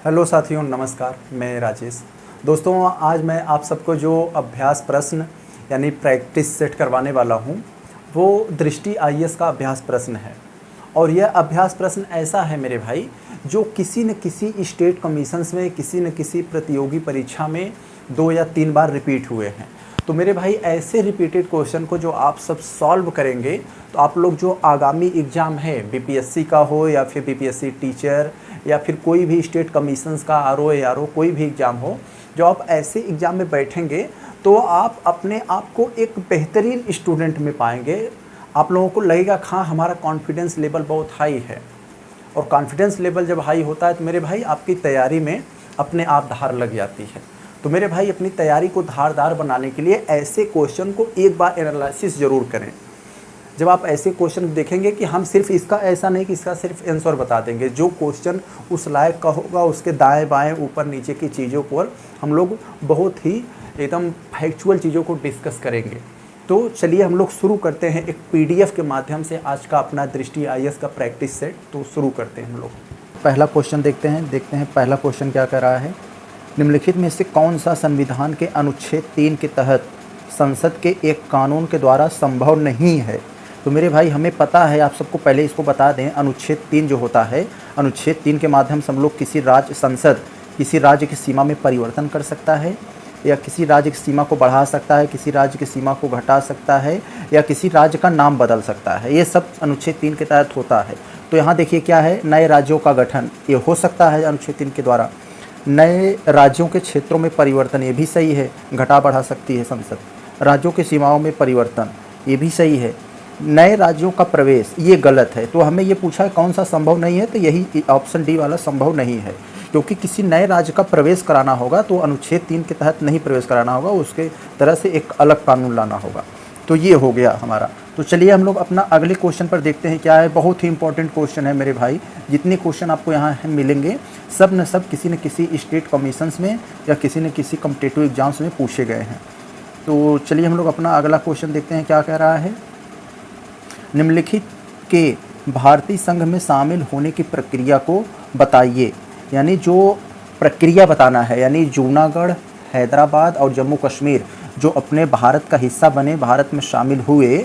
Hello साथियों, नमस्कार। मैं राजेश। दोस्तों, आज मैं आप सबको जो अभ्यास प्रश्न यानी प्रैक्टिस सेट करवाने वाला हूं, वो दृष्टि आईएएस का अभ्यास प्रश्न है। और यह अभ्यास प्रश्न ऐसा है मेरे भाई, जो किसी न किसी स्टेट कमीशंस में, किसी न किसी प्रतियोगी परीक्षा में 2 या 3 बार रिपीट हुए हैं। तो मेरे भाई, ऐसे रिपीटेड क्वेश्चन को जो आप सब सॉल्व करेंगे, तो आप लोग जो आगामी एग्ज़ाम है, बीपीएससी का हो या फिर बीपीएससी टीचर या फिर कोई भी स्टेट कमीशंस का आरओ एआरओ कोई भी एग्ज़ाम हो, जो आप ऐसे एग्ज़ाम में बैठेंगे तो आप अपने आप को एक बेहतरीन स्टूडेंट में पाएंगे। आप लोगों को लगेगा हाँ, हमारा कॉन्फिडेंस लेवल बहुत हाई है। और कॉन्फिडेंस लेवल जब हाई होता है तो मेरे भाई, आपकी तैयारी में अपने आप धार लग जाती है। तो मेरे भाई, अपनी तैयारी को धारदार बनाने के लिए ऐसे क्वेश्चन को एक बार एनालिसिस ज़रूर करें। जब आप ऐसे क्वेश्चन देखेंगे कि हम सिर्फ इसका, ऐसा नहीं कि इसका सिर्फ आंसर बता देंगे, जो क्वेश्चन उस लायक का होगा उसके दाएं बाएं ऊपर नीचे की चीज़ों पर हम लोग बहुत ही एकदम फैक्चुअल चीज़ों को डिस्कस करेंगे। तो चलिए हम लोग शुरू करते हैं एक पीडीएफ के माध्यम से आज का अपना दृष्टि आईएएस का प्रैक्टिस सेट। तो शुरू करते हैं हम लोग। पहला क्वेश्चन देखते हैं पहला क्वेश्चन क्या कर रहा है। निम्नलिखित में से कौन सा संविधान के अनुच्छेद 3 के तहत संसद के एक कानून के द्वारा संभव नहीं है। तो मेरे भाई, हमें पता है, आप सबको पहले इसको बता दें, अनुच्छेद 3 जो होता है, अनुच्छेद 3 के माध्यम से हम लोग किसी राज्य संसद किसी राज्य की सीमा में परिवर्तन कर सकता है, या किसी राज्य की सीमा को बढ़ा सकता है, किसी राज्य की सीमा को घटा सकता है, या किसी राज्य का नाम बदल सकता है। ये सब अनुच्छेद 3 के तहत होता है। तो यहाँ देखिए क्या है, नए राज्यों का गठन ये हो सकता है अनुच्छेद 3 के द्वारा। नए राज्यों के क्षेत्रों में परिवर्तन, ये भी सही है, घटा बढ़ा सकती है संसद। राज्यों की सीमाओं में परिवर्तन, ये भी सही है। नए राज्यों का प्रवेश, ये गलत है। तो हमें ये पूछा है कौन सा संभव नहीं है, तो यही ऑप्शन डी वाला संभव नहीं है, क्योंकि किसी नए राज्य का प्रवेश कराना होगा तो अनुच्छेद 3 के तहत नहीं प्रवेश कराना होगा, उसके तरह से एक अलग कानून लाना होगा। तो ये हो गया हमारा। तो चलिए हम लोग अपना अगले क्वेश्चन पर देखते हैं क्या है। बहुत ही इंपॉर्टेंट क्वेश्चन है मेरे भाई। जितने क्वेश्चन आपको यहाँ मिलेंगे सब न सब किसी न किसी स्टेट कमीशंस में या किसी न किसी कॉम्पिटिटिव एग्जाम्स में पूछे गए हैं। तो चलिए हम लोग अपना अगला क्वेश्चन देखते हैं क्या कह रहा है। निम्नलिखित के भारतीय संघ में शामिल होने की प्रक्रिया को बताइए। यानी जो प्रक्रिया बताना है, यानी जूनागढ़, हैदराबाद और जम्मू कश्मीर जो अपने भारत का हिस्सा बने, भारत में शामिल हुए,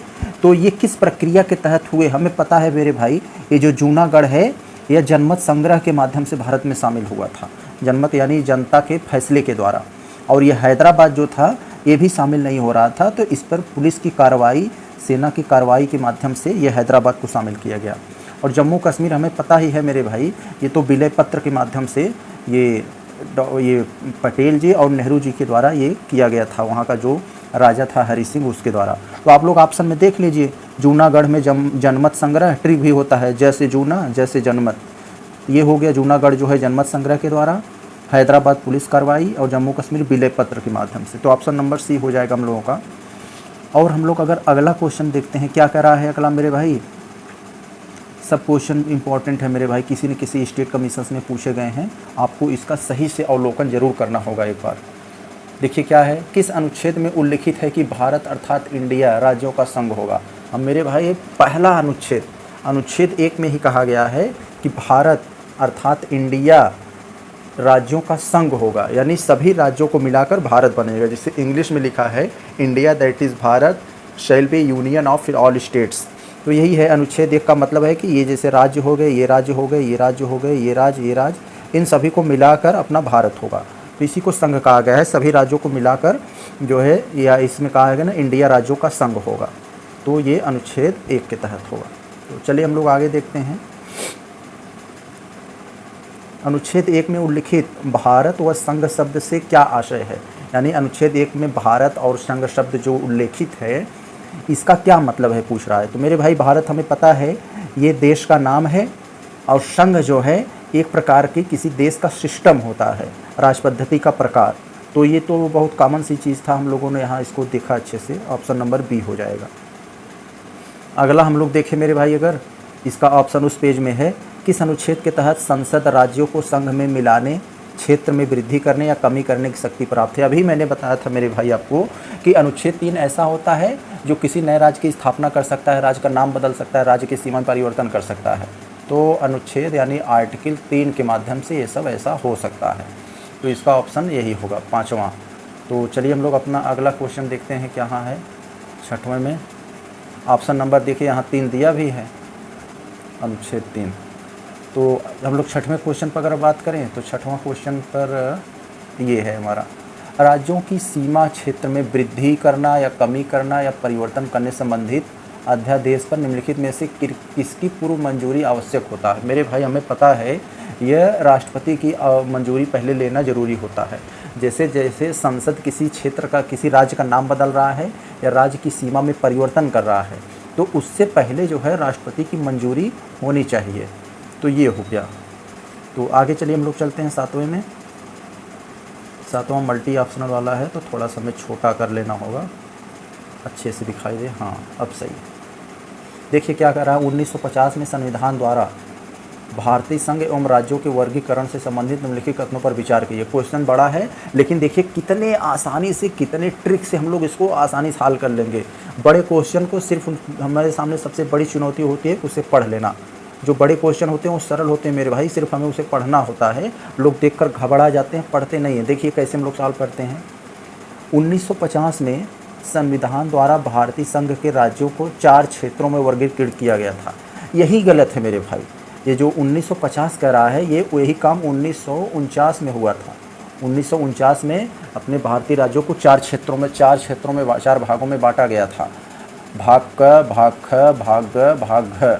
तो ये किस प्रक्रिया के तहत हुए। हमें पता है मेरे भाई, ये जो जूनागढ़ है यह जनमत संग्रह के माध्यम से भारत में शामिल हुआ था। जनमत यानी जनता के फैसले के द्वारा। और ये हैदराबाद जो था ये भी शामिल नहीं हो रहा था, तो इस पर पुलिस की कार्रवाई, सेना की कार्रवाई के माध्यम से ये हैदराबाद को शामिल किया गया। और जम्मू कश्मीर हमें पता ही है मेरे भाई, ये तो विलय पत्र के माध्यम से ये पटेल जी और नेहरू जी के द्वारा ये किया गया था। वहाँ का जो राजा था हरि सिंह, उसके द्वारा। तो आप लोग ऑप्शन में देख लीजिए, जूनागढ़ में जनमत संग्रह ट्रिक भी होता है, जैसे जूना जैसे जनमत। ये हो गया जूनागढ़ जो है जनमत संग्रह के द्वारा, हैदराबाद पुलिस कार्रवाई और जम्मू कश्मीर विलय पत्र के माध्यम से। तो ऑप्शन नंबर सी हो जाएगा हम लोगों का। और हम लोग अगर अगला क्वेश्चन देखते हैं क्या कह रहा है अगला मेरे भाई। सब क्वेश्चन इंपॉर्टेंट है मेरे भाई, किसी न किसी स्टेट कमीशंस में पूछे गए हैं। आपको इसका सही से अवलोकन जरूर करना होगा एक बार। देखिए क्या है, किस अनुच्छेद में उल्लिखित है कि भारत अर्थात इंडिया राज्यों का संघ होगा। अब मेरे भाई, पहला अनुच्छेद 1 में ही कहा गया है कि भारत अर्थात इंडिया राज्यों का संघ होगा, यानी सभी राज्यों को मिलाकर भारत बनेगा। जिसे इंग्लिश में लिखा है India that is Bharat shall be union of all states. तो यही है अनुच्छेद 1 का मतलब है कि ये जैसे राज्य हो गए, ये राज्य हो गए, ये राज्य हो गए, ये राज्य, इन सभी को मिलाकर अपना भारत होगा। तो इसी को संघ कहा गया है, सभी राज्यों को मिलाकर जो है, या इसमें कहा गया ना इंडिया राज्यों का संघ होगा। तो ये अनुच्छेद 1 के तहत होगा। तो चलिए हम लोग आगे देखते हैं। अनुच्छेद 1 में उल्लिखित भारत व संघ शब्द से क्या आशय है। यानी अनुच्छेद 1 में भारत और संघ शब्द जो उल्लेखित है, इसका क्या मतलब है पूछ रहा है। तो मेरे भाई, भारत हमें पता है ये देश का नाम है, और संघ जो है एक प्रकार की किसी देश का सिस्टम होता है, राज पद्धति का प्रकार। तो ये तो बहुत कॉमन सी चीज़ था, हम लोगों ने यहाँ इसको देखा अच्छे से। ऑप्शन नंबर बी हो जाएगा। अगला हम लोग देखें मेरे भाई, अगर इसका ऑप्शन उस पेज में है, किस अनुच्छेद के तहत संसद राज्यों को संघ में मिलाने, क्षेत्र में वृद्धि करने या कमी करने की शक्ति प्राप्त है। अभी मैंने बताया था मेरे भाई आपको कि अनुच्छेद 3 ऐसा होता है जो किसी नए राज्य की स्थापना कर सकता है, राज्य का नाम बदल सकता है, राज्य की सीमा में परिवर्तन कर सकता है। तो अनुच्छेद यानी आर्टिकल 3 के माध्यम से ये सब ऐसा हो सकता है। तो इसका ऑप्शन यही होगा 5वां। तो चलिए हम लोग अपना अगला क्वेश्चन देखते हैं क्या है 6वें में। ऑप्शन नंबर देखिए यहाँ 3 दिया भी है, अनुच्छेद 3। तो हम लोग 6वें क्वेश्चन पर अगर बात करें तो 6वां क्वेश्चन पर ये है हमारा, राज्यों की सीमा क्षेत्र में वृद्धि करना या कमी करना या परिवर्तन करने संबंधित अध्यादेश पर निम्नलिखित में से किसकी पूर्व मंजूरी आवश्यक होता है। मेरे भाई हमें पता है यह राष्ट्रपति की मंजूरी पहले लेना ज़रूरी होता है। जैसे जैसे संसद किसी क्षेत्र का, किसी राज्य का नाम बदल रहा है या राज्य की सीमा में परिवर्तन कर रहा है, तो उससे पहले जो है राष्ट्रपति की मंजूरी होनी चाहिए। तो ये हो गया। तो आगे चलिए हम लोग चलते हैं 7वें में। 7वां मल्टी ऑप्शनल वाला है, तो थोड़ा सा हमें छोटा कर लेना होगा, अच्छे से दिखाई दे। हाँ अब सही। देखिए क्या कर रहा है, 1950 में संविधान द्वारा भारतीय संघ एवं राज्यों के वर्गीकरण से संबंधित निम्नलिखित कथनों पर विचार कीजिए। क्वेश्चन बड़ा है, लेकिन देखिए कितने आसानी से, कितने ट्रिक से हम लोग इसको आसानी से हल कर लेंगे। बड़े क्वेश्चन को सिर्फ हमारे सामने सबसे बड़ी चुनौती होती है उसे पढ़ लेना। जो बड़े क्वेश्चन होते हैं वो सरल होते हैं मेरे भाई, सिर्फ हमें उसे पढ़ना होता है। लोग देखकर घबरा जाते हैं, पढ़ते नहीं हैं। देखिए कैसे हम लोग सॉल्व करते हैं। 1950 में संविधान द्वारा भारतीय संघ के राज्यों को 4 क्षेत्रों में वर्गीकृत किया गया था। यही गलत है मेरे भाई। ये जो 1950 कह रहा है, ये वही काम 1949 में हुआ था। 1949 में अपने भारतीय राज्यों को 4 क्षेत्रों में 4 भागों में बांटा गया था। भाग क, भाग ख, भाग ग, भाग घ।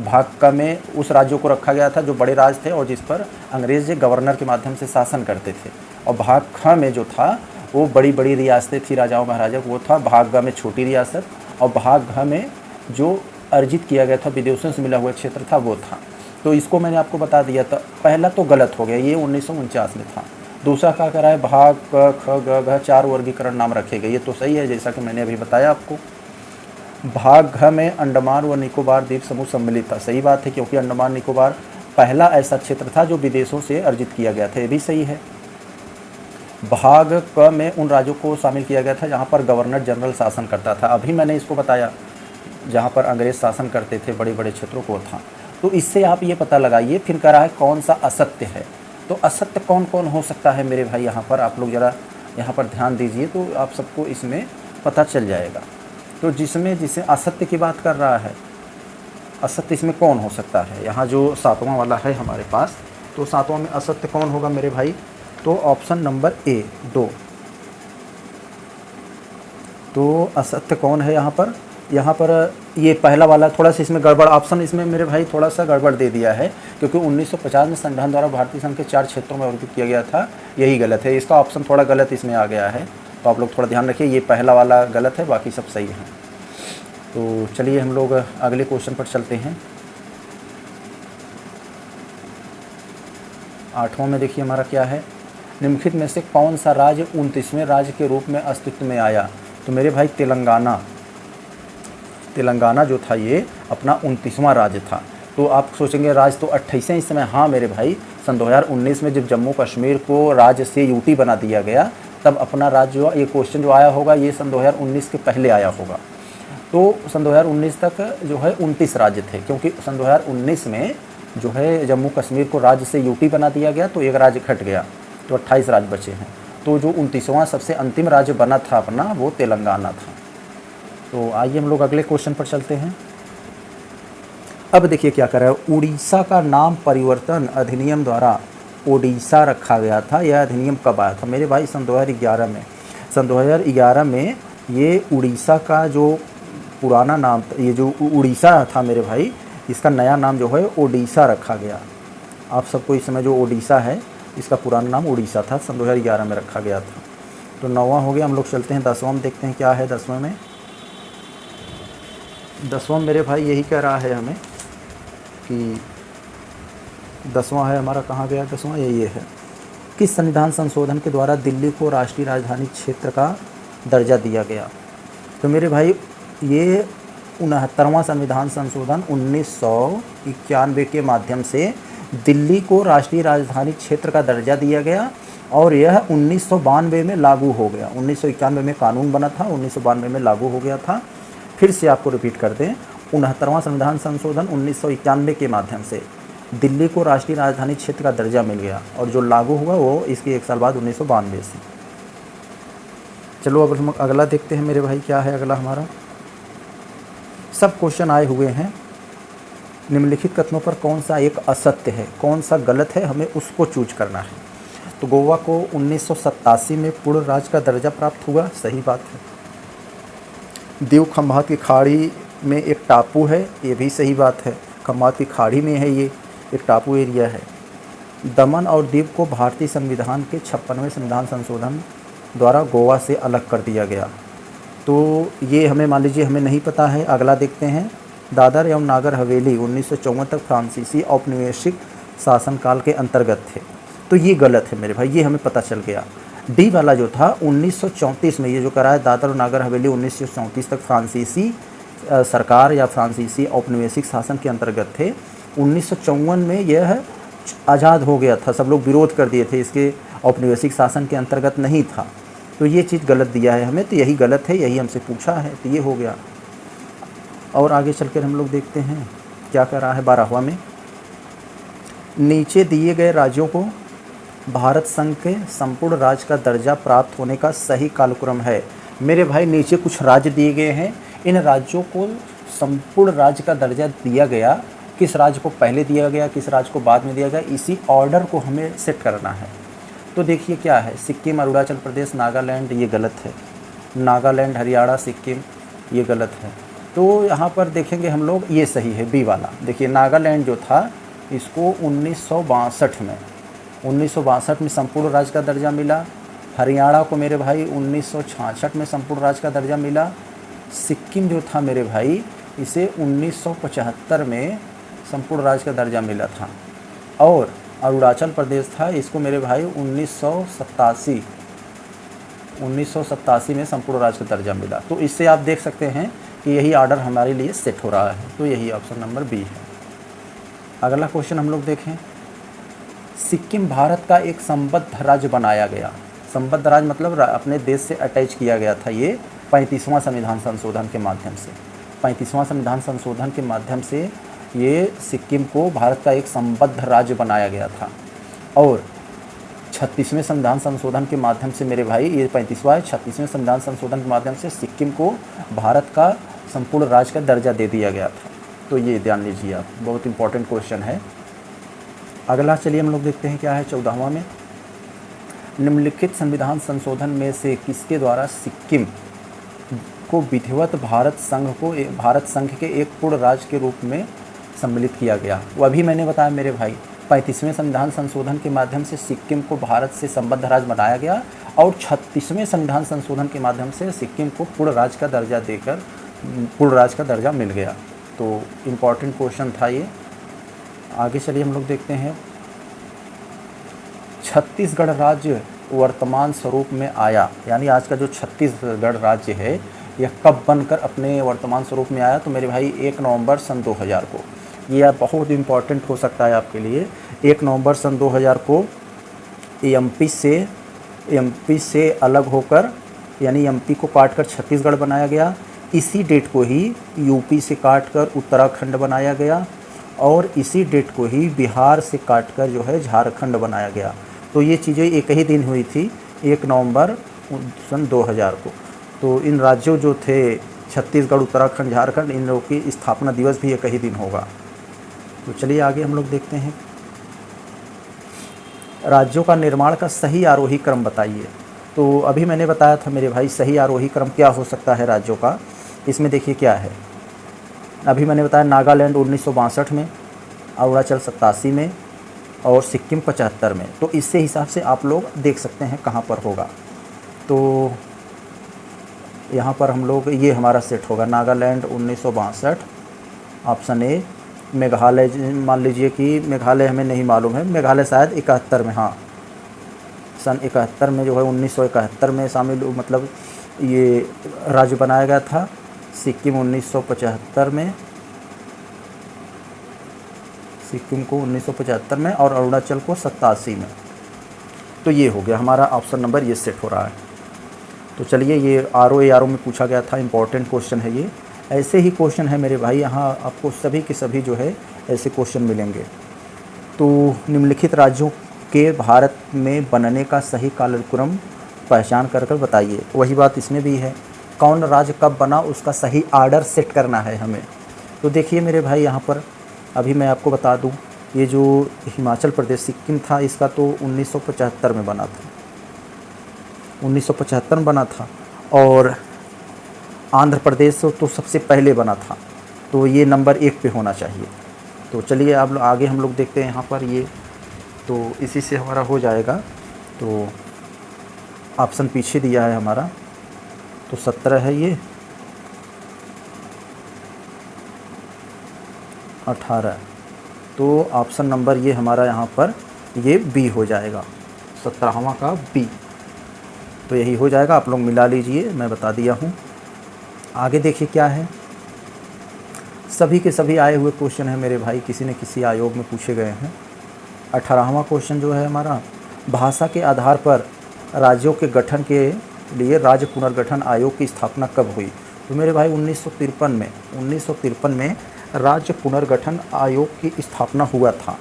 भाग क में उस राज्यों को रखा गया था जो बड़े राज थे और जिस पर अंग्रेज गवर्नर के माध्यम से शासन करते थे। और भाग ख में जो था वो बड़ी बड़ी रियासतें थी राजाओं महाराजा, वो था। भाग ग में छोटी रियासत, और भाग घ में जो अर्जित किया गया था, विदेशों से मिला हुआ क्षेत्र था, वो था। तो इसको मैंने आपको बता दिया था। पहला तो गलत हो गया, ये 1949 में था। दूसरा क्या करा है, भाग क, ख, ग, घ 4 वर्गीकरण नाम रखे गए, ये तो सही है जैसा कि मैंने अभी बताया आपको। भाग घ में अंडमान व निकोबार द्वीप समूह सम्मिलित था, सही बात है, क्योंकि अंडमान निकोबार पहला ऐसा क्षेत्र था जो विदेशों से अर्जित किया गया था, ये भी सही है। भाग क में उन राज्यों को शामिल किया गया था जहाँ पर गवर्नर जनरल शासन करता था, अभी मैंने इसको बताया, जहाँ पर अंग्रेज शासन करते थे बड़े बड़े क्षेत्रों को था। तो इससे आप ये पता लगाइए। फिर कह रहा है कौन सा असत्य है, तो असत्य कौन कौन हो सकता है मेरे भाई, यहाँ पर आप लोग ज़रा यहाँ पर ध्यान दीजिए तो आप सबको इसमें पता चल जाएगा। तो जिसे असत्य की बात कर रहा है, असत्य इसमें कौन हो सकता है, यहाँ जो 7वां वाला है हमारे पास, तो 7वां में असत्य कौन होगा मेरे भाई, तो ऑप्शन नंबर ए 2। तो असत्य कौन है यहाँ पर ये पहला वाला थोड़ा सा इसमें गड़बड़ ऑप्शन, इसमें मेरे भाई थोड़ा सा गड़बड़ दे दिया है, क्योंकि 1950 में संविधान द्वारा भारतीय संघ के 4 क्षेत्रों में वर्गीकृत किया गया था, यही गलत है। इसका ऑप्शन थोड़ा गलत इसमें आ गया है, तो आप लोग थोड़ा ध्यान रखिए, ये पहला वाला गलत है, बाकी सब सही है। तो चलिए हम लोग अगले क्वेश्चन पर चलते हैं। 8वां में देखिए हमारा क्या है, निम्नलिखित में से कौन सा राज्य 29वें राज्य के रूप में अस्तित्व में आया। तो मेरे भाई तेलंगाना जो था ये अपना 29वां राज्य था। तो आप सोचेंगे राज्य तो 28 हैं इस समय, हाँ मेरे भाई, सन 2019 में जब जम्मू कश्मीर को राज्य से यूटी बना दिया गया तब अपना राज्य, ये क्वेश्चन जो आया होगा ये सन 2019 के पहले आया होगा। तो सन 2019 तक जो है 29 राज्य थे, क्योंकि सन 2019 में जो है जम्मू कश्मीर को राज्य से यूटी बना दिया गया तो एक राज्य घट गया, तो 28 राज्य बचे हैं। तो जो 29वां सबसे अंतिम राज्य बना था अपना, वो तेलंगाना था। तो आइए हम लोग अगले क्वेश्चन पर चलते हैं। अब देखिए क्या कर रहा है, उड़ीसा का नाम परिवर्तन अधिनियम द्वारा ओडिशा रखा गया था। यह अधिनियम कब आया था मेरे भाई, सन 2011 में। सन 2011 में ये उड़ीसा का जो पुराना नाम, ये जो उड़ीसा था मेरे भाई, इसका नया नाम जो है ओडिशा रखा गया। आप सबको इस समय जो ओडिशा है इसका पुराना नाम उड़ीसा था, सन 2011 में रखा गया था। तो 9वां हो गया। हम लोग चलते हैं 10वां में, देखते हैं क्या है 10वां में। 10वां मेरे भाई यही कह रहा है हमें कि 10वां है हमारा, कहाँ गया 10वां, ये है, किस संविधान संशोधन के द्वारा दिल्ली को राष्ट्रीय राजधानी क्षेत्र का दर्जा दिया गया। तो मेरे भाई ये 69वां संविधान संशोधन 1991 के माध्यम से दिल्ली को राष्ट्रीय राजधानी क्षेत्र का दर्जा दिया गया, और यह 1992 में लागू हो गया। 1991 में कानून बना था, 1992 में लागू हो गया था। फिर से आपको रिपीट कर दें, 69वां संविधान संशोधन 1991 के माध्यम से दिल्ली को राष्ट्रीय राजधानी क्षेत्र का दर्जा मिल गया और जो लागू हुआ वो इसके 1 साल बाद 1992 से। चलो अब हम अगला देखते हैं मेरे भाई, क्या है अगला हमारा। सब क्वेश्चन आए हुए हैं। निम्नलिखित कथनों पर कौन सा एक असत्य है, कौन सा गलत है, हमें उसको चूज करना है। तो गोवा को 1987 में पूर्ण राज्य का दर्जा प्राप्त हुआ, सही बात है। दीव खंभात की खाड़ी में एक टापू है, ये भी सही बात है। खंभात की खाड़ी में है, ये एक टापू एरिया है। दमन और दीव को भारतीय संविधान के 56वें संविधान संशोधन द्वारा गोवा से अलग कर दिया गया। तो ये हमें मान लीजिए हमें नहीं पता है। अगला देखते हैं। दादर एवं नागर हवेली 1954 तक फ्रांसीसी औपनिवेशिक शासनकाल के अंतर्गत थे। तो ये गलत है मेरे भाई, ये हमें पता चल गया। डी वाला जो था 1934 में, ये जो करा है दादर और नागर हवेली 1934 तक फ्रांसीसी सरकार या फ्रांसीसी औपनिवेशिक शासन के अंतर्गत थे। 1954 में यह आज़ाद हो गया था, सब लोग विरोध कर दिए थे, इसके औपनिवेशिक शासन के अंतर्गत नहीं था। तो ये चीज़ गलत दिया है हमें, तो यही गलत है, यही हमसे पूछा है, तो ये हो गया। और आगे चलकर हम लोग देखते हैं क्या कर रहा है 12वां में। नीचे दिए गए राज्यों को भारत संघ के संपूर्ण राज्य का दर्जा प्राप्त होने का सही कालक्रम है। मेरे भाई नीचे कुछ राज्य दिए गए हैं, इन राज्यों को संपूर्ण राज्य का दर्जा दिया गया। किस राज्य को पहले दिया गया, किस राज्य को बाद में दिया गया, इसी ऑर्डर को हमें सेट करना है। तो देखिए क्या है, सिक्किम, अरुणाचल प्रदेश, नागालैंड, ये गलत है। नागालैंड, हरियाणा, सिक्किम, ये गलत है। तो यहाँ पर देखेंगे हम लोग, ये सही है बी वाला। देखिए नागालैंड जो था इसको 1962 में संपूर्ण राज्य का दर्जा मिला। हरियाणा को मेरे भाई 1966 में संपूर्ण राज्य का दर्जा मिला। सिक्किम जो था मेरे भाई इसे 1975 में संपूर्ण राज्य का दर्जा मिला था। और अरुणाचल प्रदेश था, इसको मेरे भाई 1987 में संपूर्ण राज्य का दर्जा मिला। तो इससे आप देख सकते हैं कि यही ऑर्डर हमारे लिए सेट हो रहा है। तो यही ऑप्शन नंबर बी है। अगला क्वेश्चन हम लोग देखें। सिक्किम भारत का एक संबद्ध राज्य बनाया गया। संबद्ध राज्य मतलब अपने देश से अटैच किया गया था ये 35वां संविधान संशोधन के माध्यम से। 35वां संविधान संशोधन के माध्यम से ये सिक्किम को भारत का एक संबद्ध राज्य बनाया गया था। और 36वें संविधान संशोधन के माध्यम से मेरे भाई, ये 35वां है, 36वें संविधान संशोधन के माध्यम से सिक्किम को भारत का संपूर्ण राज्य का दर्जा दे दिया गया था। तो ये ध्यान लीजिए आप, बहुत इंपॉर्टेंट क्वेश्चन है। अगला चलिए हम लोग देखते हैं क्या है 14वां में। निम्नलिखित संविधान संशोधन में से किसके द्वारा सिक्किम को विधिवत भारत संघ के एक पूर्ण राज्य के रूप में सम्मिलित किया गया? वो अभी मैंने बताया मेरे भाई, 35वें संविधान संशोधन के माध्यम से सिक्किम को भारत से संबद्ध राज्य बनाया गया और 36वें संविधान संशोधन के माध्यम से सिक्किम को पूर्ण राज्य का दर्जा देकर पूर्ण राज्य का दर्जा मिल गया। तो इम्पॉर्टेंट क्वेश्चन था ये। आगे चलिए हम लोग देखते हैं। छत्तीसगढ़ राज्य वर्तमान स्वरूप में आया, यानी आज का जो छत्तीसगढ़ राज्य है यह कब बनकर अपने वर्तमान स्वरूप में आया? तो मेरे भाई 1 नवंबर सन 2000 को। यह बहुत इम्पॉर्टेंट हो सकता है आपके लिए। 1 नवंबर सन 2000 को एमपी से अलग होकर, यानी एमपी को काटकर छत्तीसगढ़ बनाया गया। इसी डेट को ही यूपी से काटकर उत्तराखंड बनाया गया और इसी डेट को ही बिहार से काटकर जो है झारखंड बनाया गया। तो ये चीज़ें एक ही दिन हुई थी, 1 नवंबर सन 2000 को। तो इन राज्यों जो थे छत्तीसगढ़, उत्तराखंड, झारखंड, इन लोगों की स्थापना दिवस भी एक ही दिन होगा। तो चलिए आगे हम लोग देखते हैं। राज्यों का निर्माण का सही आरोही क्रम बताइए। तो अभी मैंने बताया था मेरे भाई सही आरोही क्रम क्या हो सकता है राज्यों का। इसमें देखिए क्या है, अभी मैंने बताया नागालैंड 1962 में, अरुणाचल 87 में और सिक्किम 75 में। तो इससे हिसाब से आप लोग देख सकते हैं कहाँ पर होगा। तो यहाँ पर हम लोग, ये हमारा सेट होगा नागालैंड 1962, ऑप्शन ए। मेघालय मान लीजिए कि मेघालय हमें नहीं मालूम है, मेघालय शायद 71 में, हाँ सन 71 में जो है 1971 में शामिल, मतलब ये राज्य बनाया गया था। सिक्किम 1975 में, सिक्किम को 1975 में और अरुणाचल को 87 में। तो ये हो गया हमारा ऑप्शन नंबर, ये सेट हो रहा है। तो चलिए, ये आरओ में पूछा गया था, इम्पोर्टेंट क्वेश्चन है ये। ऐसे ही क्वेश्चन है मेरे भाई, यहाँ आपको सभी के सभी जो है ऐसे क्वेश्चन मिलेंगे। तो निम्नलिखित राज्यों के भारत में बनने का सही कालक्रम पहचान कर कर बताइए। वही बात इसमें भी है, कौन राज्य कब बना उसका सही आर्डर सेट करना है हमें। तो देखिए मेरे भाई, यहाँ पर अभी मैं आपको बता दूँ, ये जो हिमाचल प्रदेश सिक्किम था इसका तो 1975 में बना था, 1975 में बना था। और आंध्र प्रदेश तो सबसे पहले बना था, तो ये नंबर 1 पे होना चाहिए। तो चलिए अब आगे हम लोग देखते हैं यहाँ पर, ये तो इसी से हमारा हो जाएगा। तो ऑप्शन पीछे दिया है हमारा, तो 17 है, ये 18, तो ऑप्शन नंबर ये हमारा यहाँ पर ये बी हो जाएगा, 17वां का बी। तो यही हो जाएगा, आप लोग मिला लीजिए, मैं बता दिया हूँ। आगे देखिए क्या है, सभी के सभी आए हुए क्वेश्चन है मेरे भाई, किसी न किसी आयोग में पूछे गए हैं। 18वां क्वेश्चन जो है हमारा, भाषा के आधार पर राज्यों के गठन के लिए राज्य पुनर्गठन आयोग की स्थापना कब हुई। तो मेरे भाई 1953 में राज्य पुनर्गठन आयोग की स्थापना हुआ था,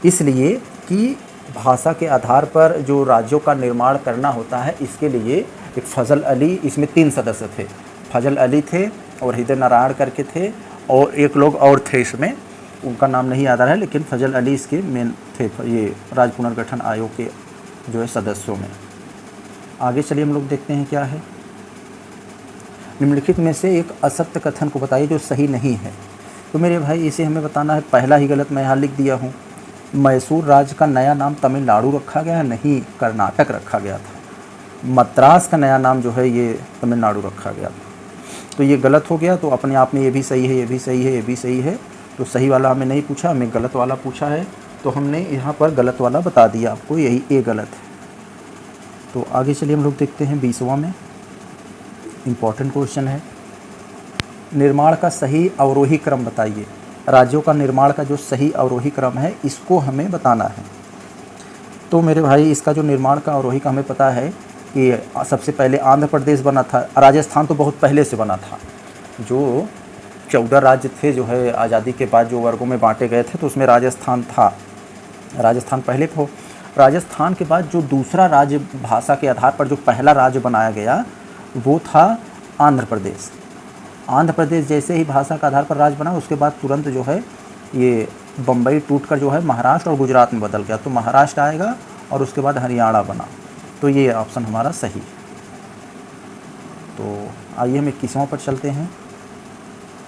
इसलिए कि भाषा के आधार पर जो राज्यों का निर्माण करना होता है, इसके लिए एक फजल अली, इसमें 3 सदस्य थे, फजल अली थे और हृदय नारायण करके थे, और एक लोग और थे इसमें, उनका नाम नहीं याद आ रहा है, लेकिन फजल अली इसके मेन थे, ये राज्य पुनर्गठन आयोग के जो है सदस्यों में। आगे चलिए हम लोग देखते हैं क्या है, निम्नलिखित में से एक असत्य कथन को बताइए जो सही नहीं है। तो मेरे भाई इसे हमें बताना है, पहला ही गलत मैं यहाँ लिख दिया हूँ। मैसूर राज्य का नया नाम तमिलनाडु रखा गया, नहीं कर्नाटक रखा गया था। मद्रास का नया नाम जो है ये तमिलनाडु रखा गया था, तो ये गलत हो गया। तो अपने आप में ये भी सही है, ये भी सही है, ये भी सही है। तो सही वाला हमें नहीं पूछा, हमें गलत वाला पूछा है, तो हमने यहाँ पर गलत वाला बता दिया आपको, यही ए गलत है। तो आगे चलिए हम लोग देखते हैं 20वां में, इम्पॉर्टेंट क्वेश्चन है, निर्माण का सही अवरोही क्रम बताइए। राज्यों का निर्माण का जो सही अवरोही क्रम है इसको हमें बताना है। तो मेरे भाई इसका जो निर्माण का अवरोही का हमें पता है कि सबसे पहले आंध्र प्रदेश बना था, राजस्थान तो बहुत पहले से बना था। जो 14 राज्य थे जो है आज़ादी के बाद जो वर्गों में बांटे गए थे, तो उसमें राजस्थान था, राजस्थान पहले हो। राजस्थान के बाद जो दूसरा राज्य भाषा के आधार पर जो पहला राज्य बनाया गया वो था आंध्र प्रदेश। आंध्र प्रदेश जैसे ही भाषा के आधार पर राज्य बना, उसके बाद तुरंत जो है ये बम्बई टूटकर जो है महाराष्ट्र और गुजरात में बदल गया, तो महाराष्ट्र आएगा और उसके बाद हरियाणा बना। तो ये ऑप्शन हमारा सही। तो आइए हम 21वां पर चलते हैं,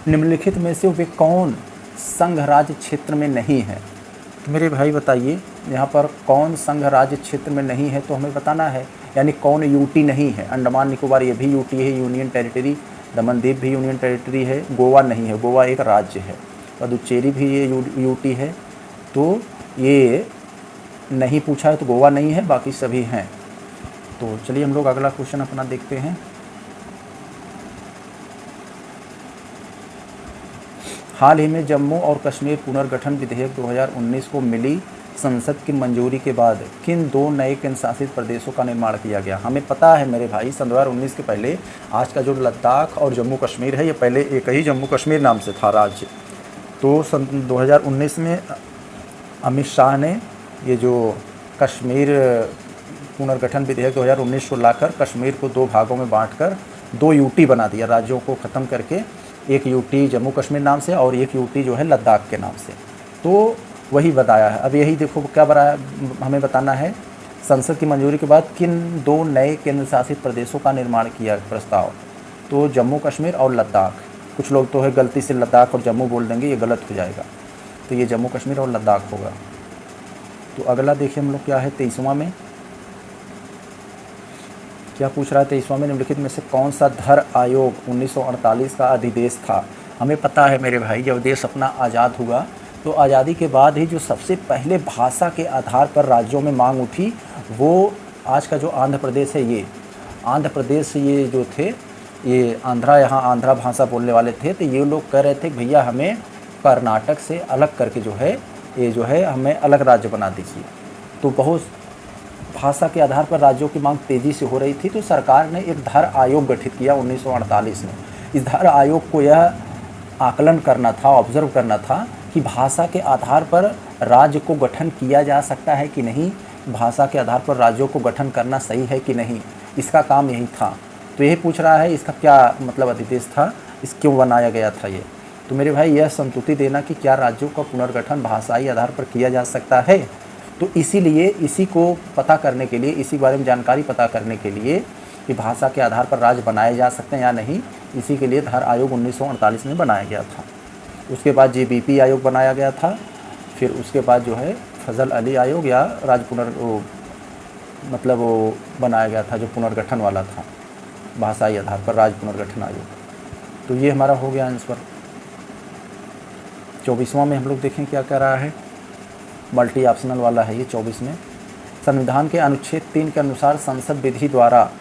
निम्नलिखित में से वे कौन संघ राज्य क्षेत्र में नहीं है। तो मेरे भाई बताइए यहाँ पर कौन संघ राज्य क्षेत्र में नहीं है, तो हमें बताना है, यानी कौन यूटी नहीं है। अंडमान निकोबार ये भी यूटी है, यूनियन टेरिटरी, दमनदीप भी यूनियन टेरिटरी है, गोवा नहीं है, गोवा एक राज्य है, पुदुचेरी भी ये यूटी है। तो ये नहीं पूछा है, तो गोवा नहीं है, बाकी सभी हैं। तो चलिए हम लोग अगला क्वेश्चन अपना देखते हैं। हाल ही में जम्मू और कश्मीर पुनर्गठन विधेयक 2019 को मिली संसद की मंजूरी के बाद किन 2 नए केंद्र शासित प्रदेशों का निर्माण किया गया। हमें पता है मेरे भाई, सन 2019 के पहले आज का जो लद्दाख और जम्मू कश्मीर है, ये पहले एक ही जम्मू कश्मीर नाम से था राज्य। तो सन 2019 में अमित शाह ने ये जो कश्मीर पुनर्गठन विधेयक 2019 को लाकर कश्मीर को 2 भागों में बांटकर 2 यूटी बना दिया, राज्यों को ख़त्म करके, एक यूटी जम्मू कश्मीर नाम से और एक यूटी जो है लद्दाख के नाम से। तो वही बताया है। अब यही देखो क्या बनाया, हमें बताना है संसद की मंजूरी के बाद किन 2 नए केंद्र शासित प्रदेशों का निर्माण किया प्रस्ताव। तो जम्मू कश्मीर और लद्दाख। कुछ लोग तो है गलती से लद्दाख और जम्मू बोल देंगे, ये गलत हो जाएगा, तो ये जम्मू कश्मीर और लद्दाख होगा। तो अगला देखिए हम लोग क्या है 23वां में, क्या पूछ रहा है 23वां में, निम्नलिखित में से कौन सा धर आयोग 1948 का अधिदेश था। हमें पता है मेरे भाई, जब देश अपना आज़ाद हुआ तो आज़ादी के बाद ही जो सबसे पहले भाषा के आधार पर राज्यों में मांग उठी, वो आज का जो आंध्र प्रदेश है, ये आंध्र प्रदेश ये जो थे, ये यहाँ आंध्रा भाषा बोलने वाले थे। तो ये लोग कह रहे थे भैया हमें कर्नाटक से अलग करके जो है ये जो है हमें अलग राज्य बना दीजिए। तो बहुत भाषा के आधार पर राज्यों की मांग तेज़ी से हो रही थी, तो सरकार ने एक धर आयोग गठित किया 1948 में। इस धर आयोग को यह आकलन करना था, ऑब्जर्व करना था कि भाषा के आधार पर राज्य को गठन किया जा सकता है कि नहीं, भाषा के आधार पर राज्यों को गठन करना सही है कि नहीं, इसका काम यही था। तो यही पूछ रहा है इसका क्या मतलब अधिदेश था, इस क्यों बनाया गया था ये। तो मेरे भाई यह संतुति देना कि क्या राज्यों का पुनर्गठन भाषाई आधार पर किया जा सकता है। तो इसीलिए इसी को पता करने के लिए, इसी बारे में जानकारी पता करने के लिए कि भाषा के आधार पर राज्य बनाए जा सकते हैं या नहीं, इसी के लिए धर आयोग 1948 में बनाया गया था। उसके बाद JBP आयोग बनाया गया था, फिर उसके बाद जो है फजल अली आयोग या वो बनाया गया था जो पुनर्गठन वाला था, भाषाई आधार पर राज्य पुनर्गठन आयोग। तो ये हमारा हो गया आंसर। 24वां में हम लोग देखें क्या कह रहा है, मल्टी ऑप्शनल वाला है ये 24 में। संविधान के अनुच्छेद 3 के अनुसार संसद विधि द्वारा,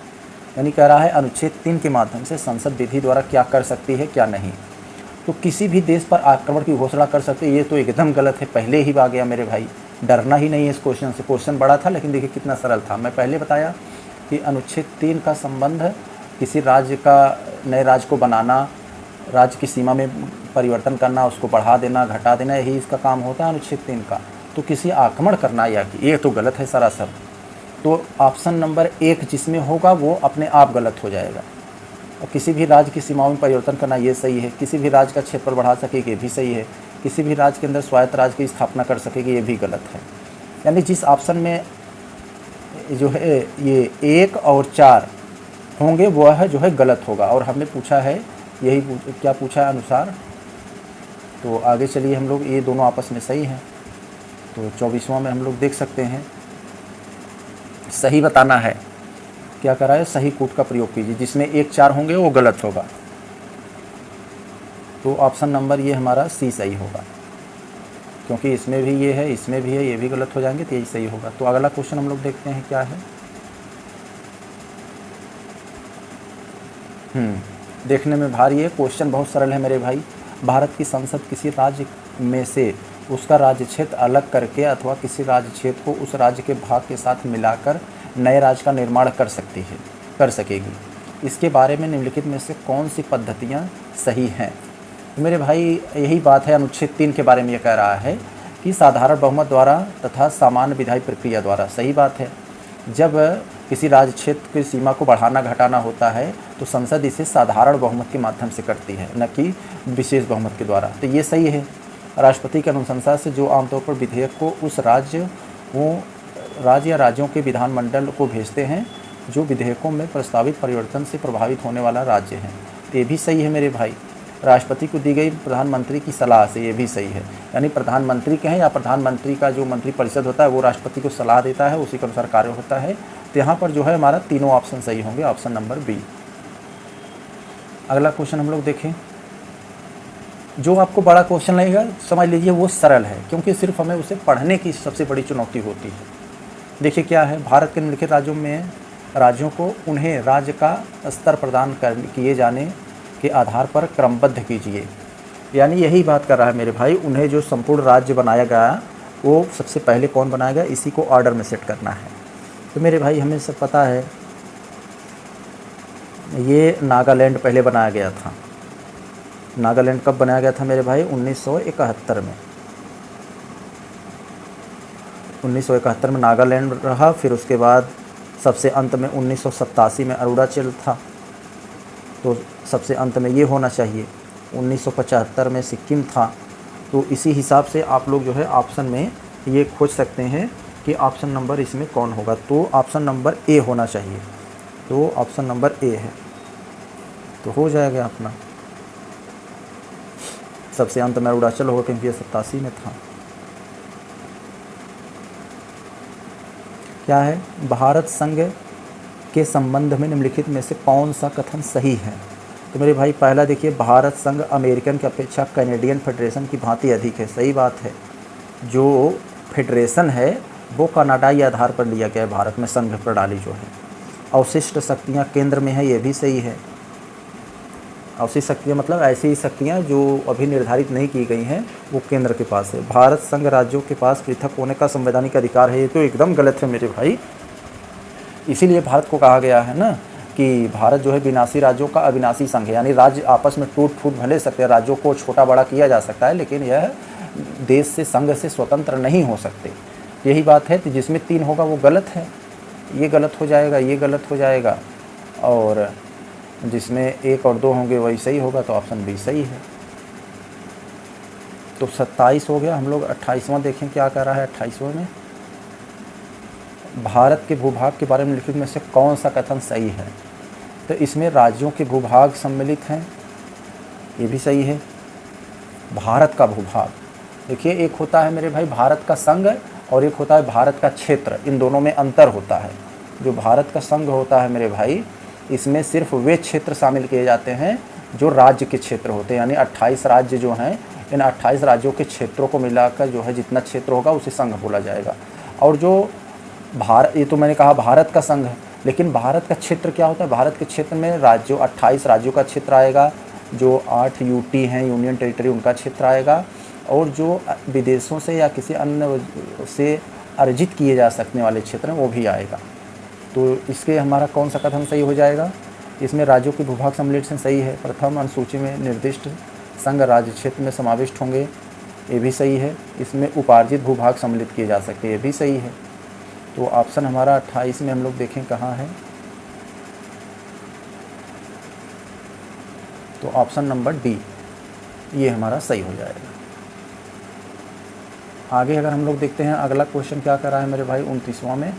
यानी कह रहा है अनुच्छेद 3 के माध्यम से संसद विधि द्वारा क्या कर सकती है क्या नहीं। तो किसी भी देश पर आक्रमण की घोषणा कर सकते, ये तो एकदम गलत है, पहले ही आ गया मेरे भाई, डरना ही नहीं है इस क्वेश्चन से। क्वेश्चन बड़ा था लेकिन देखिए कितना सरल था। मैं पहले बताया कि अनुच्छेद 3 का संबंध किसी राज्य का, नए राज्य को बनाना, राज्य की सीमा में परिवर्तन करना, उसको बढ़ा देना घटा देना, यही इसका काम होता है अनुच्छेद 3 का। तो किसी आक्रमण करना या कि ये तो गलत है सरासर। तो ऑप्शन नंबर 1 जिसमें होगा वो अपने आप गलत हो जाएगा। और किसी भी राज्य की सीमाओं में परिवर्तन करना ये सही है, किसी भी राज्य का क्षेत्र बढ़ा सकेगी ये भी सही है, किसी भी राज्य के अंदर स्वायत्त राज्य की स्थापना कर सकेगी ये भी गलत है। यानी जिस ऑप्शन में जो है ये 1 और 4 होंगे वह जो है गलत होगा। और हमने पूछा है यही क्या पूछा है अनुसार। तो आगे चलिए हम लोग, ये दोनों आपस में सही हैं। तो 24वां में हम लोग देख सकते हैं, सही बताना है, क्या करा है, सही कूट का प्रयोग कीजिए, जिसमें 1 4 होंगे वो गलत होगा। तो ऑप्शन नंबर ये हमारा C सही होगा, क्योंकि इसमें भी ये है, इसमें भी है, ये भी गलत हो जाएंगे, तो यही सही होगा। तो अगला क्वेश्चन हम लोग देखते हैं क्या है। देखने में भारी है, क्वेश्चन बहुत सरल है मेरे भाई। भारत की संसद किसी राज्य में से उसका राज्य क्षेत्र अलग करके अथवा किसी राज्य क्षेत्र को उस राज्य के भाग के साथ मिलाकर नए राज्य का निर्माण कर सकेगी। इसके बारे में निम्नलिखित में से कौन सी पद्धतियां सही हैं। तो मेरे भाई यही बात है, अनुच्छेद 3 के बारे में ये कह रहा है कि साधारण बहुमत द्वारा तथा सामान्य विधायी प्रक्रिया द्वारा। सही बात है, जब किसी राज्य क्षेत्र की सीमा को बढ़ाना घटाना होता है तो संसद इसे साधारण बहुमत के माध्यम से करती है, न कि विशेष बहुमत के द्वारा। तो ये सही है। राष्ट्रपति के अनुशंसा से जो आमतौर पर विधेयक को उस राज्य या राज्यों के विधानमंडल को भेजते हैं जो विधेयकों में प्रस्तावित परिवर्तन से प्रभावित होने वाला राज्य है। तो ये भी सही है मेरे भाई। राष्ट्रपति को दी गई प्रधानमंत्री की सलाह से, ये भी सही है। यानी प्रधानमंत्री कहें या प्रधानमंत्री का जो मंत्रिपरिषद होता है वो राष्ट्रपति को सलाह देता है, उसी के अनुसार कार्य होता है। तो यहाँ पर जो है हमारा तीनों ऑप्शन सही होंगे, ऑप्शन नंबर B। अगला क्वेश्चन हम लोग देखें। जो आपको बड़ा क्वेश्चन लगेगा समझ लीजिए वो सरल है, क्योंकि सिर्फ हमें उसे पढ़ने की सबसे बड़ी चुनौती होती है। देखिए क्या है, भारत के निम्नलिखित राज्यों को उन्हें राज्य का स्तर प्रदान किए जाने के आधार पर क्रमबद्ध कीजिए। यानी यही बात कर रहा है मेरे भाई, उन्हें जो संपूर्ण राज्य बनाया गया वो सबसे पहले कौन बनाया गया, इसी को ऑर्डर में सेट करना है। तो मेरे भाई हमें सब पता है, ये नागालैंड पहले बनाया गया था। नागालैंड कब बनाया गया था मेरे भाई, 1971 में। 1971 में नागालैंड रहा। फिर उसके बाद सबसे अंत में 1987 में अरुणाचल था, तो सबसे अंत में ये होना चाहिए। 1975 में सिक्किम था। तो इसी हिसाब से आप लोग जो है ऑप्शन में ये खोज सकते हैं कि ऑप्शन नंबर इसमें कौन होगा। तो ऑप्शन नंबर A होना चाहिए। तो ऑप्शन नंबर A है, तो हो जाएगा अपना। सबसे अंत में अरुणाचल होगा क्योंकि 87 में था। क्या है, भारत संघ के संबंध में निम्नलिखित में से कौन सा कथन सही है। तो मेरे भाई पहला देखिए, भारत संघ अमेरिकन की अपेक्षा कैनेडियन फेडरेशन की भांति अधिक है। सही बात है, जो फेडरेशन है वो कनाडाई आधार पर लिया गया है। भारत में संघ प्रणाली जो है, अवशिष्ट शक्तियाँ केंद्र में है, ये भी सही है। अवशिष्ट शक्तियाँ मतलब ऐसी शक्तियाँ जो अभी निर्धारित नहीं की गई हैं वो केंद्र के पास है। भारत संघ राज्यों के पास पृथक होने का संवैधानिक अधिकार है, ये तो एकदम गलत है मेरे भाई। इसीलिए भारत को कहा गया है ना कि भारत जो है विनाशी राज्यों का अविनाशी संघ है, यानी राज्य आपस में टूट फूट भले सकते हैं, राज्यों को छोटा बड़ा किया जा सकता है, लेकिन यह देश से संघ से स्वतंत्र नहीं हो सकते। यही बात है। तो जिसमें 3 होगा वो गलत है, ये गलत हो जाएगा, ये गलत हो जाएगा, और जिसमें 1 और 2 होंगे वही सही होगा, तो ऑप्शन बी सही है। तो 27 हो गया। हम लोग 28वां देखें क्या कह रहा है 28वें में। भारत के भूभाग के बारे में लिखित में से कौन सा कथन सही है? तो इसमें राज्यों के भूभाग सम्मिलित हैं, ये भी सही है। भारत का भूभाग, देखिए एक होता है मेरे भाई भारत का संघ और एक होता है भारत का क्षेत्र, इन दोनों में अंतर होता है। जो भारत का संघ होता है मेरे भाई, इसमें सिर्फ वे क्षेत्र शामिल किए जाते हैं जो राज्य के क्षेत्र होते हैं, यानी 28 राज्य जो हैं, इन 28 राज्यों के क्षेत्रों को मिलाकर जो है जितना क्षेत्र होगा उसे संघ बोला जाएगा। और जो ये तो मैंने कहा भारत का संघ है, लेकिन भारत का क्षेत्र क्या होता है? भारत के क्षेत्र में राज्यों 28 राज्यों का क्षेत्र आएगा, जो 8 यूटी हैं यूनियन टेरिटरी उनका क्षेत्र आएगा, और जो विदेशों से या किसी अन्य से अर्जित किए जा सकने वाले क्षेत्र हैं वो भी आएगा। तो इसके हमारा कौन सा कथन सही हो जाएगा? इसमें राज्यों के भूभाग सम्मिलित सही है। प्रथम अनुसूची में निर्दिष्ट संघ राज्य क्षेत्र में समाविष्ट होंगे, ये भी सही है। इसमें उपार्जित भूभाग सम्मिलित किए जा सकते हैं, ये भी सही है। तो ऑप्शन हमारा 28 में हम लोग देखें कहाँ है, तो ऑप्शन नंबर डी ये हमारा सही हो जाएगा। आगे अगर हम लोग देखते हैं अगला क्वेश्चन क्या कर रहा है मेरे भाई 29वां में,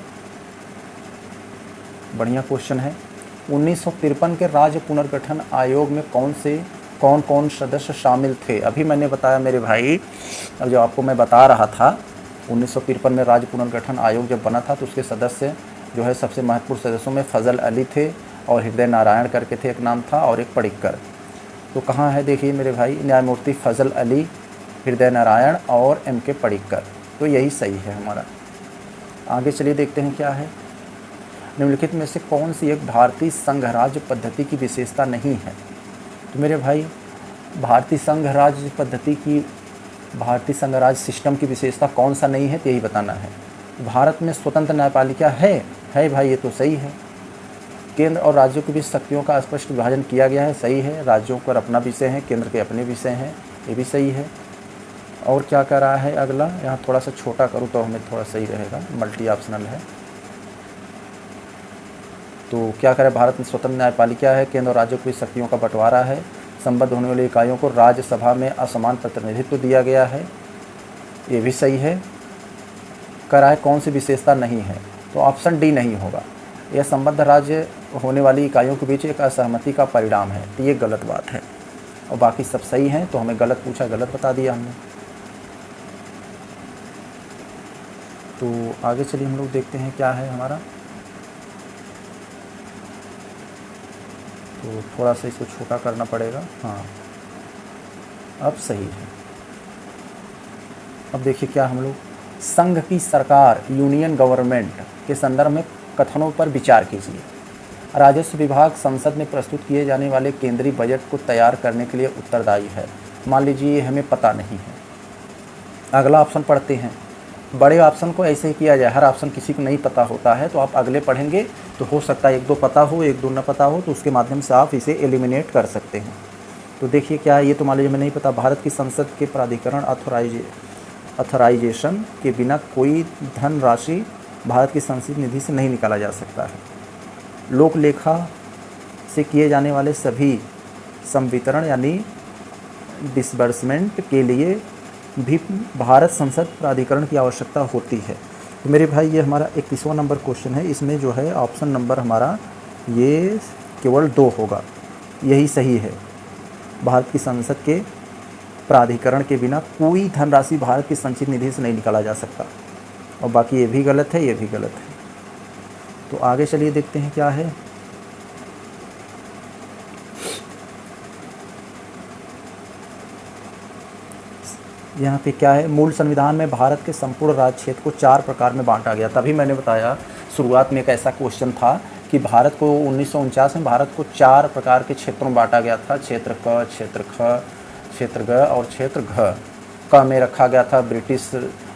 बढ़िया क्वेश्चन है। 1953 के राज्य पुनर्गठन आयोग में कौन कौन सदस्य शामिल थे? अभी मैंने बताया मेरे भाई, अब जो आपको मैं बता रहा था 1953 में राज्य पुनर्गठन आयोग जब बना था तो उसके सदस्य जो है सबसे महत्वपूर्ण सदस्यों में फजल अली थे और हृदय नारायण करके थे एक नाम था, और एक पडिक्कर। तो कहाँ है देखिए मेरे भाई, न्यायमूर्ति फजल अली, हृदय नारायण और M.K. पडिक्कर, तो यही सही है हमारा। आगे चलिए देखते हैं क्या है। निम्नलिखित में से कौन सी एक भारतीय संघ राज्य पद्धति की विशेषता नहीं है? तो मेरे भाई भारतीय संघ राज्य पद्धति की, भारतीय संघ राज्य सिस्टम की विशेषता कौन सा नहीं है, तो यही बताना है। भारत में स्वतंत्र न्यायपालिका है भाई, ये तो सही है। केंद्र और राज्यों के बीच शक्तियों का स्पष्ट विभाजन किया गया है, सही है। राज्यों पर अपना विषय है, केंद्र के अपने विषय हैं, ये भी सही है। और क्या कर रहा है अगला, यहाँ थोड़ा सा छोटा करूँ तो हमें थोड़ा सही रहेगा, मल्टी ऑप्शनल है। तो क्या करें, भारत में स्वतंत्र न्यायपालिका है, केंद्र और राज्यों के बीच शक्तियों का बंटवारा है, संबद्ध होने वाली इकाइयों को राज्यसभा में असमान प्रतिनिधित्व दिया गया है, ये भी सही है। करा है कौन सी विशेषता नहीं है, तो ऑप्शन डी नहीं होगा। यह संबद्ध राज्य होने वाली इकाइयों के बीच एक असहमति का परिणाम है, तो ये गलत बात है। और बाकी सब सही हैं, तो हमें गलत पूछा, गलत बता दिया हमने। तो आगे चलिए हम लोग देखते हैं क्या है हमारा। तो थोड़ा सा इसको छोटा करना पड़ेगा, हाँ अब सही है। अब देखिए क्या हम लोग, संघ की सरकार यूनियन गवर्नमेंट के संदर्भ में कथनों पर विचार कीजिए। राजस्व विभाग संसद में प्रस्तुत किए जाने वाले केंद्रीय बजट को तैयार करने के लिए उत्तरदायी है। मान लीजिए ये हमें पता नहीं है। अगला ऑप्शन पढ़ते हैं। बड़े ऑप्शन को ऐसे ही किया जाए, हर ऑप्शन किसी को नहीं पता होता है, तो आप अगले पढ़ेंगे तो हो सकता है 1-2 पता हो, 1-2 न पता हो, तो उसके माध्यम से आप इसे एलिमिनेट कर सकते हैं। तो देखिए क्या है, ये तो मान लीजिए हमें नहीं पता। भारत की संसद के प्राधिकरण ऑथराइजेशन के बिना कोई धनराशि भारत की संसदीय निधि से नहीं निकाला जा सकता है। लोक लेखा से किए जाने वाले सभी संवितरण यानी डिसबर्समेंट के लिए भी भारत संसद प्राधिकरण की आवश्यकता होती है। तो मेरे भाई ये हमारा 31वां नंबर क्वेश्चन है। इसमें जो है ऑप्शन नंबर हमारा ये केवल 2 होगा, यही सही है। भारत की संसद के प्राधिकरण के बिना कोई धनराशि भारत की संचित निधि से नहीं निकाला जा सकता, और बाकी ये भी गलत है, ये भी गलत है। तो आगे चलिए देखते हैं क्या है। यहाँ पे क्या है, मूल संविधान में भारत के संपूर्ण राज्य क्षेत्र को 4 प्रकार में बांटा गया। तभी मैंने बताया शुरुआत में एक ऐसा क्वेश्चन था कि भारत को 1949 में भारत को 4 प्रकार के क्षेत्रों में बांटा गया था। क्षेत्र क, क्षेत्र ख, क्षेत्र ग और क्षेत्र घ। क में रखा गया था ब्रिटिश,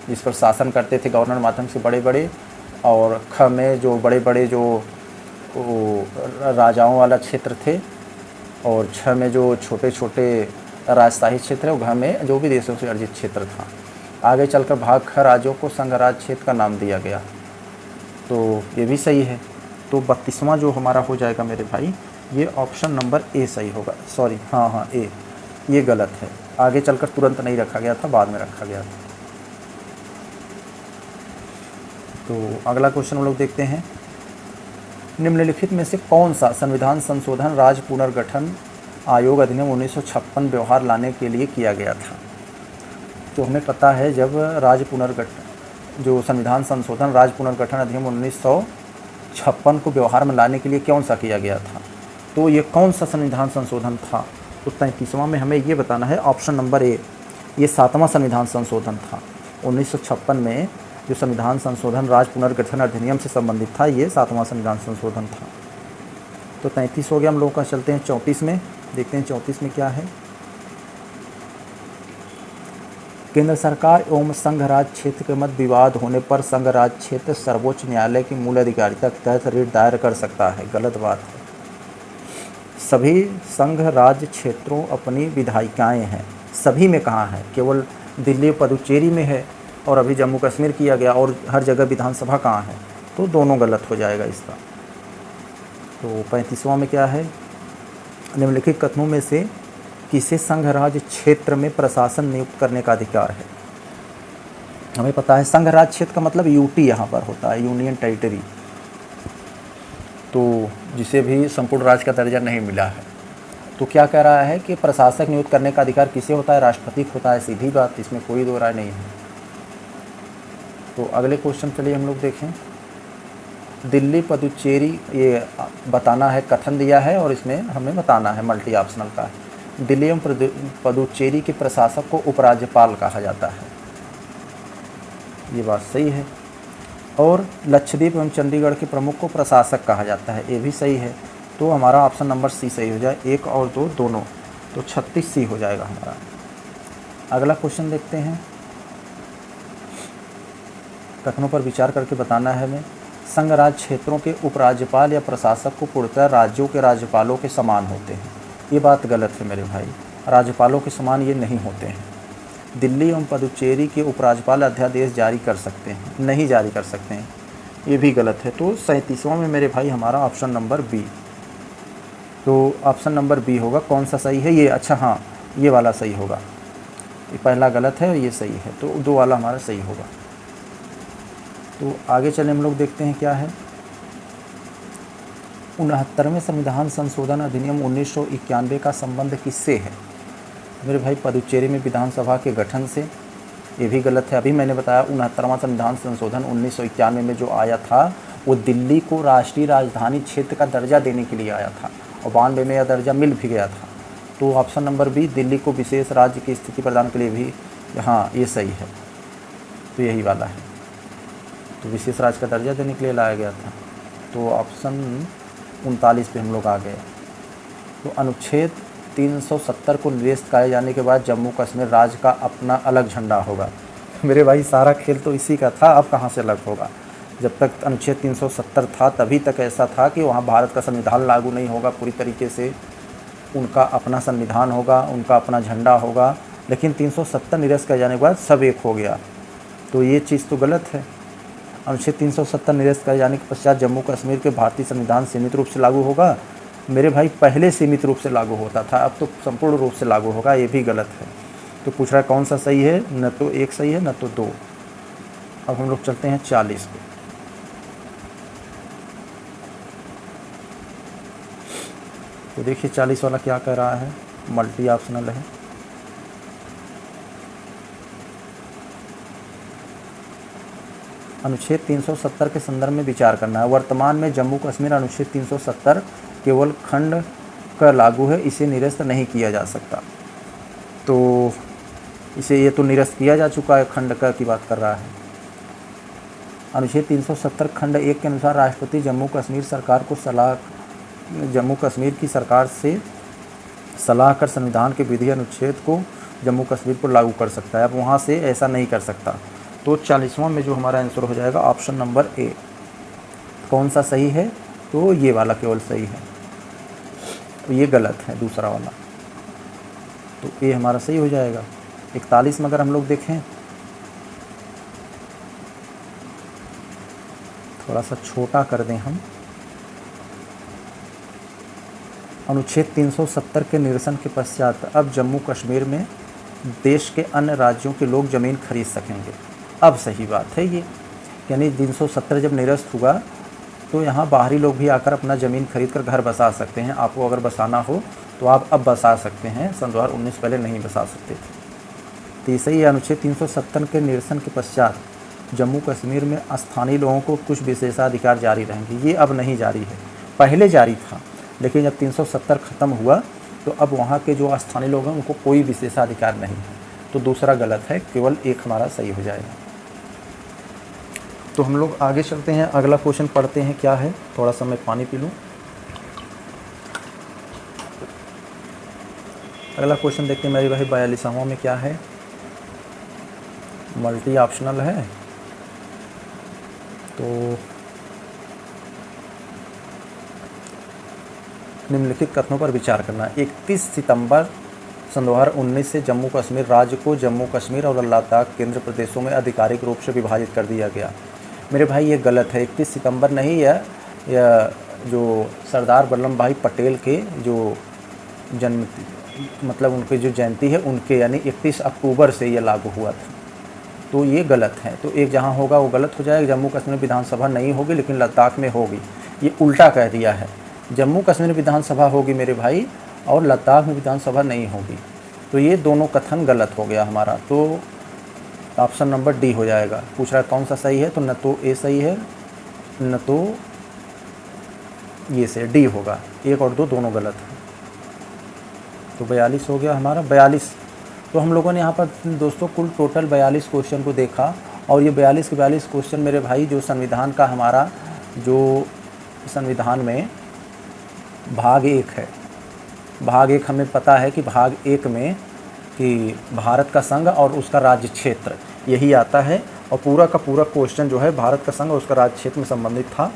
जिस पर शासन करते थे गवर्नर माध्यम से बड़े बड़े, और ख में जो बड़े बड़े जो वो राजाओं वाला क्षेत्र थे, और 6 में जो छोटे छोटे राजशाही क्षेत्र है, वो घ में जो भी देशों से अर्जित क्षेत्र था। आगे चलकर भाग ख राज्यों को संघ राज्य क्षेत्र का नाम दिया गया, तो ये भी सही है। तो 32वां जो हमारा हो जाएगा मेरे भाई, ये ऑप्शन नंबर ए सही होगा। सॉरी, हाँ ए, ये गलत है। आगे चलकर तुरंत नहीं रखा गया था, बाद में रखा गया था। तो अगला क्वेश्चन हम लोग देखते हैं, निम्नलिखित में से कौन सा संविधान संशोधन राज्य पुनर्गठन आयोग अधिनियम 1956 व्यवहार लाने के लिए किया गया था? तो हमें पता है जब राज्य पुनर्गठन, जो संविधान संशोधन राज्य पुनर्गठन अधिनियम 1956 को व्यवहार में लाने के लिए कौन सा किया गया था, तो ये कौन सा संविधान संशोधन था? तो 33वां में हमें ये बताना है, ऑप्शन नंबर ए, ये 7वां संविधान संशोधन था। 1956 में जो संविधान संशोधन राज्य पुनर्गठन अधिनियम से संबंधित था, ये 7वां संविधान संशोधन था। तो 33 हो गया हम लोग का। चलते हैं 34 में, देखते हैं 34 में क्या है। केंद्र सरकार एवं संघ राज्य क्षेत्र के मध्य विवाद होने पर संघ राज्य क्षेत्र सर्वोच्च न्यायालय की मूल अधिकारिता के तहत रिट दायर कर सकता है। गलत बात है। सभी संघ राज्य क्षेत्रों अपनी विधायिकाएँ हैं। सभी में कहाँ है? केवल दिल्ली पुदुचेरी में है, और अभी जम्मू कश्मीर किया गया, और हर जगह विधानसभा कहाँ है? तो दोनों गलत हो जाएगा इसका। तो 35वां में क्या है, निम्नलिखित कथनों में से किसे संघ राज्य क्षेत्र में प्रशासन नियुक्त करने का अधिकार है? हमें पता है संघ राज्य क्षेत्र का मतलब यूटी यहाँ पर होता है, यूनियन टेरिटरी, तो जिसे भी संपूर्ण राज्य का दर्जा नहीं मिला है। तो क्या कह रहा है कि प्रशासक नियुक्त करने का अधिकार किसे होता है? राष्ट्रपति को होता है। सीधी बात, इसमें कोई दो राय नहीं है। तो अगले क्वेश्चन चलिए हम लोग देखें। दिल्ली पुदुचेरी, ये बताना है, कथन दिया है और इसमें हमें बताना है, मल्टी ऑप्शनल का है। दिल्ली एवं पुदुचेरी के प्रशासक को उपराज्यपाल कहा जाता है, ये बात सही है। और लक्षद्वीप एवं चंडीगढ़ के प्रमुख को प्रशासक कहा जाता है, ये भी सही है। तो हमारा ऑप्शन नंबर सी सही हो जाए, 1 और 2 दोनों, तो 36 सी हो जाएगा हमारा। अगला क्वेश्चन देखते हैं। कथनों पर विचार करके बताना है हमें। संघ राज्य क्षेत्रों के उपराज्यपाल या प्रशासक को पूर्णतः राज्यों के राज्यपालों के समान होते हैं। ये बात गलत है मेरे भाई, राज्यपालों के समान ये नहीं होते हैं। दिल्ली एवं पुदुचेरी के उपराज्यपाल अध्यादेश जारी कर सकते हैं, नहीं जारी कर सकते हैं, ये भी गलत है। तो 37वां में मेरे भाई हमारा ऑप्शन नंबर बी, तो ऑप्शन नंबर बी होगा। कौन सा सही है ये? अच्छा हाँ, ये वाला सही होगा। ये पहला गलत है और ये सही है, तो 2 वाला हमारा सही होगा। तो आगे चले हम लोग देखते हैं क्या है। 69वें संविधान संशोधन अधिनियम 1991 का संबंध किससे है? मेरे भाई पुदुचेरी में विधानसभा के गठन से, ये भी गलत है। अभी मैंने बताया 69वां संविधान संशोधन 1991 में जो आया था, वो दिल्ली को राष्ट्रीय राजधानी क्षेत्र का दर्जा देने के लिए आया था, और 92 में यह दर्जा मिल भी गया था। तो ऑप्शन नंबर बी, दिल्ली को विशेष राज्य की स्थिति प्रदान के लिए भी, हाँ ये सही है, तो यही वाला है। तो विशेष राज्य का दर्जा देने के लिए लाया गया था। तो ऑप्शन 39 पे हम लोग आ गए। तो अनुच्छेद 370 को निरस्त किए जाने के बाद जम्मू कश्मीर राज्य का अपना अलग झंडा होगा। मेरे भाई सारा खेल तो इसी का था, अब कहाँ से अलग होगा? जब तक अनुच्छेद 370 था तभी तक ऐसा था कि वहाँ भारत का संविधान लागू नहीं होगा पूरी तरीके से, उनका अपना संविधान होगा, उनका अपना झंडा होगा। लेकिन 370 निरस्त किए जाने के बाद सब एक हो गया, तो ये चीज़ तो गलत है। अनुच्छेद 370 निरस्त किए जाने के पश्चात जम्मू कश्मीर के भारतीय संविधान सीमित रूप से लागू होगा। मेरे भाई पहले सीमित रूप से लागू होता था, अब तो संपूर्ण रूप से लागू होगा, ये भी गलत है। तो पूछ रहा है कौन सा सही है? न तो 1 सही है न तो 2। अब हम लोग चलते हैं 40 पे। तो देखिए 40 वाला क्या कह रहा है, मल्टी ऑप्शनल है। अनुच्छेद 370 के संदर्भ में विचार करना है। वर्तमान में जम्मू कश्मीर अनुच्छेद 370 केवल खंड का लागू है, इसे निरस्त नहीं किया जा सकता। तो इसे, ये तो निरस्त किया जा चुका है, खंड का की बात कर रहा है। अनुच्छेद 370 खंड 1 के अनुसार राष्ट्रपति जम्मू कश्मीर की सरकार से सलाह कर संविधान के विधि अनुच्छेद को जम्मू कश्मीर पर लागू कर सकता है। अब वहाँ से ऐसा नहीं कर सकता। तो 40वां में जो हमारा आंसर हो जाएगा ऑप्शन नंबर ए। कौन सा सही है? तो ये वाला केवल सही है, तो ये गलत है दूसरा वाला, तो ये हमारा सही हो जाएगा। 41 में अगर हम लोग देखें, थोड़ा सा छोटा कर दें हम, अनुच्छेद 370 के निरसन के पश्चात अब जम्मू कश्मीर में देश के अन्य राज्यों के लोग ज़मीन खरीद सकेंगे। अब सही बात है ये, यानी 370 जब निरस्त हुआ तो यहाँ बाहरी लोग भी आकर अपना ज़मीन खरीद कर घर बसा सकते हैं। आपको अगर बसाना हो तो आप अब बसा सकते हैं, सन 2019 पहले नहीं बसा सकते थे। तो इसे ही अनुच्छेद 370 के निरसन के पश्चात जम्मू कश्मीर में स्थानीय लोगों को कुछ विशेषाधिकार जारी रहेंगे। ये अब नहीं जारी है, पहले जारी था, लेकिन जब 370 ख़त्म हुआ तो अब वहाँ के जो स्थानीय लोग हैं उनको कोई विशेषाधिकार नहीं है। तो दूसरा गलत है, केवल एक हमारा सही हो जाएगा। तो हम लोग आगे चलते हैं, अगला क्वेश्चन पढ़ते हैं क्या है। थोड़ा सा मैं पानी पी लूँ। अगला क्वेश्चन देखते हैं मेरे भाई 42वां में क्या है, मल्टी ऑप्शनल है। तो निम्नलिखित कथनों पर विचार करना। 31 सितंबर सन 2019 से जम्मू कश्मीर राज्य को जम्मू कश्मीर और लद्दाख केंद्र प्रदेशों में आधिकारिक रूप से विभाजित कर दिया गया। मेरे भाई ये गलत है, 31 सितंबर नहीं है, यह जो सरदार वल्लभ भाई पटेल के जो जन्म मतलब उनकी जो जयंती है उनके, यानी 31 अक्टूबर से ये लागू हुआ था। तो ये गलत है, तो एक जहाँ होगा वो गलत हो जाएगा। जम्मू कश्मीर विधानसभा नहीं होगी लेकिन लद्दाख में होगी, ये उल्टा कह दिया है। जम्मू कश्मीर विधानसभा होगी मेरे भाई और लद्दाख में विधानसभा नहीं होगी, तो ये दोनों कथन गलत हो गया हमारा। तो ऑप्शन नंबर डी हो जाएगा। पूछ रहा है कौन सा सही है, तो न तो ए सही है न तो ये से डी होगा, 1 और 2 दोनों गलत है। तो 42 हो गया हमारा। 42 तो हम लोगों ने यहाँ पर दोस्तों कुल टोटल 42 क्वेश्चन को देखा, और ये 42 के 42 क्वेश्चन मेरे भाई जो संविधान का हमारा जो संविधान में भाग 1 है, भाग 1 हमें पता है कि भाग 1 में कि भारत का संघ और उसका राज्य क्षेत्र यही आता है, और पूरा का पूरा क्वेश्चन जो है भारत का संघ और उसका राज्य क्षेत्र में संबंधित था।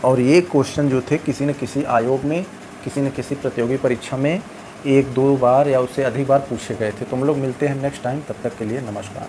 और ये क्वेश्चन जो थे किसी न किसी आयोग में, किसी न किसी प्रतियोगी परीक्षा में 1-2 बार या उससे अधिक बार पूछे गए थे। तुम लोग मिलते हैं नेक्स्ट टाइम, तब तक के लिए नमस्कार।